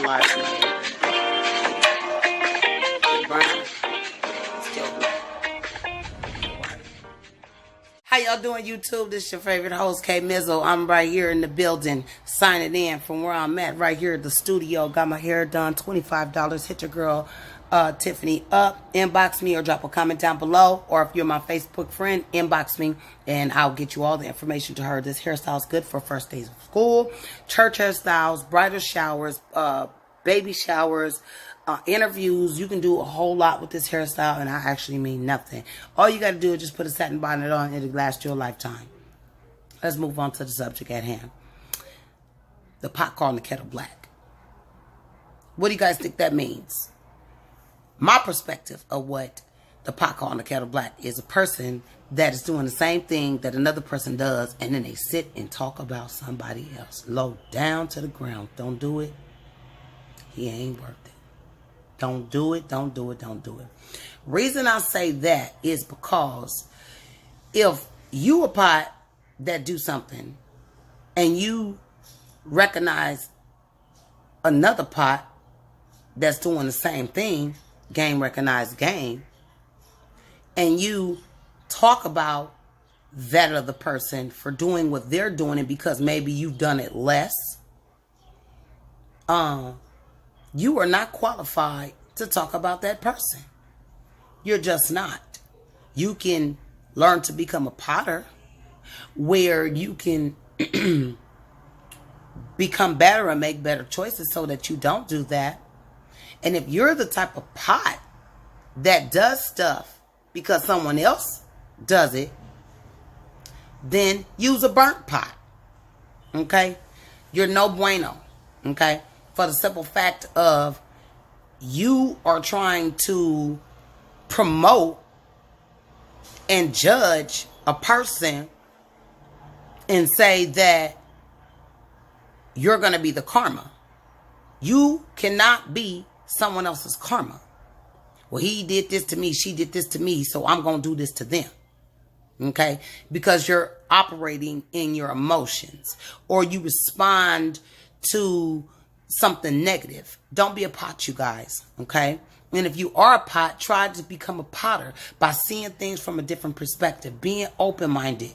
all lives matter. Brown, still black. How y'all doing, YouTube? This is your favorite host, K Mizzle. I'm right here in the building, signing in from where I'm at, right here at the studio. Got my hair done, $25. Hit your girl, Tiffany up. Inbox me or drop a comment down below. Or if you're my Facebook friend, inbox me and I'll get you all the information to her. This hairstyle is good for first days of school, church hairstyles, bridal showers, baby showers, interviews. You can do a whole lot with this hairstyle, and I actually mean nothing. All you got to do is just put a satin bonnet on, and it'll last you a lifetime. Let's move on to the subject at hand. The pot calling the kettle black. What do you guys think that means? My perspective of what the pot calling the kettle black is a person that is doing the same thing that another person does, and then they sit and talk about somebody else. Low down to the ground. Don't do it. He ain't worth it. Don't do it, don't do it, don't do it. Reason I say that is because if you a pot that do something and you recognize another pot that's doing the same thing, game recognized game, and you talk about that other person for doing what they're doing and because maybe you've done it less, you are not qualified to talk about that person. You're just not. You can learn to become a potter where you can become better and make better choices so that you don't do that. And if you're the type of pot that does stuff because someone else does it, then use a burnt pot. Okay? You're no bueno. Okay? For the simple fact of you are trying to promote and judge a person and say that you're going to be the karma. You cannot be someone else's karma. Well, he did this to me, she did this to me, so I'm going to do this to them. Okay? Because you're operating in your emotions or you respond to something negative. Don't be a pot, you guys. Okay? And if you are a pot, try to become a potter by seeing things from a different perspective, being open-minded,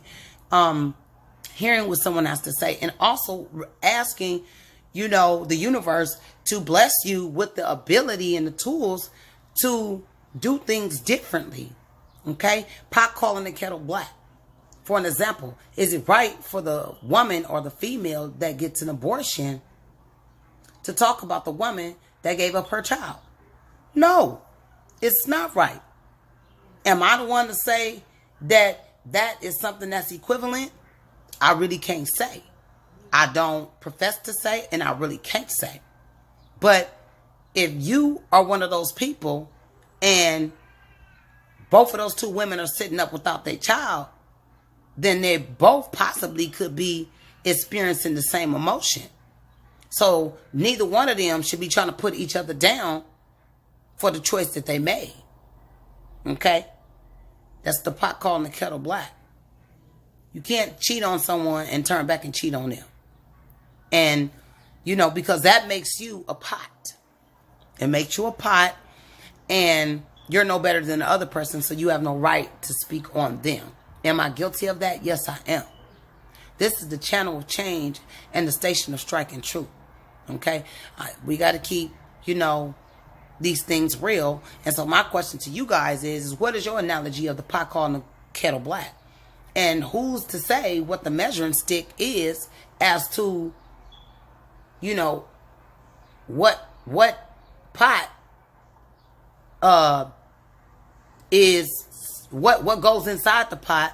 hearing what someone has to say, and also asking, the universe to bless you with the ability and the tools to do things differently. Okay? Pot calling the kettle black. For an example, is it right for the woman or the female that gets an abortion to talk about the woman that gave up her child? No, it's not right. Am I the one to say that that is something that's equivalent? I really can't say. I don't profess to say, and I really can't say. But if you are one of those people and both of those two women are sitting up without their child, then they both possibly could be experiencing the same emotion. So neither one of them should be trying to put each other down for the choice that they made. Okay? That's the pot calling the kettle black. You can't cheat on someone and turn back and cheat on them. And, because that makes you a pot. It makes you a pot, and you're no better than the other person, so you have no right to speak on them. Am I guilty of that? Yes, I am. This is the channel of change and the station of striking truth. Okay? We got to keep, these things real. And so my question to you guys is what is your analogy of the pot calling the kettle black? And who's to say what the measuring stick is as to, what pot is what goes inside the pot,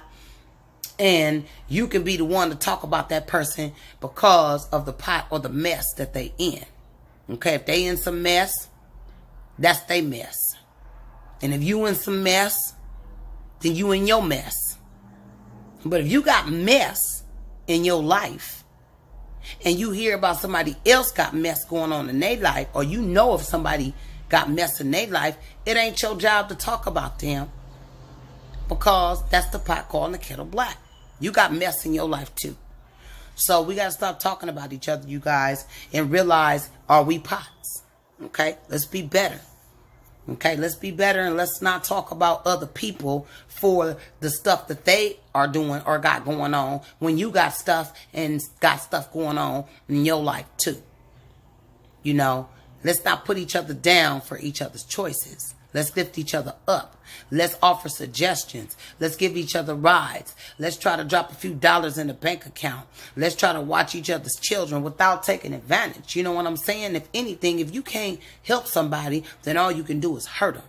and you can be the one to talk about that person because of the pot or the mess that they in. Okay, if they in some mess, that's their mess. And if you in some mess, then you in your mess. But if you got mess in your life and you hear about somebody else got mess going on in their life, or if somebody got mess in their life, it ain't your job to talk about them, because that's the pot calling the kettle black. You got mess in your life too. So we got to stop talking about each other, you guys, and realize, are we pots? Okay? Let's be better. Okay? Let's be better, and let's not talk about other people for the stuff that they are doing or got going on when you got stuff and got stuff going on in your life too. You know, let's not put each other down for each other's choices. Let's lift each other up. Let's offer suggestions. Let's give each other rides. Let's try to drop a few dollars in the bank account. Let's try to watch each other's children without taking advantage. You know what I'm saying? If anything, if you can't help somebody, then all you can do is hurt them.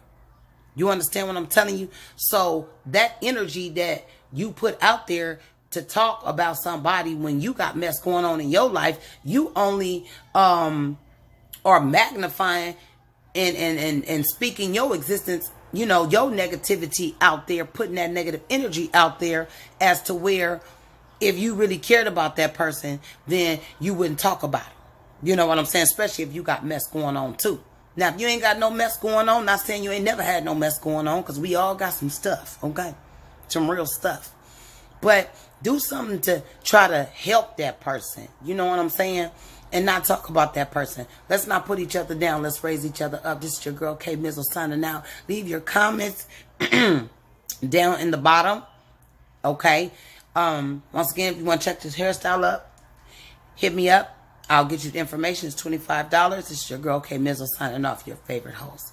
You understand what I'm telling you? So that energy that you put out there to talk about somebody when you got mess going on in your life, you only are magnifying and speaking your existence, you know, your negativity out there, putting that negative energy out there, as to where if you really cared about that person, then you wouldn't talk about it. You know what I'm saying? Especially if you got mess going on too. Now, if you ain't got no mess going on, not saying you ain't never had no mess going on, because we all got some stuff, okay? Some real stuff. But do something to try to help that person. You know what I'm saying? And not talk about that person. Let's not put each other down. Let's raise each other up. This is your girl, K Mizzle, signing out. Leave your comments down in the bottom. Okay? Once again, if you want to check this hairstyle up, hit me up. I'll get you the information. It's $25. This is your girl, K Mizzle, signing off, your favorite host.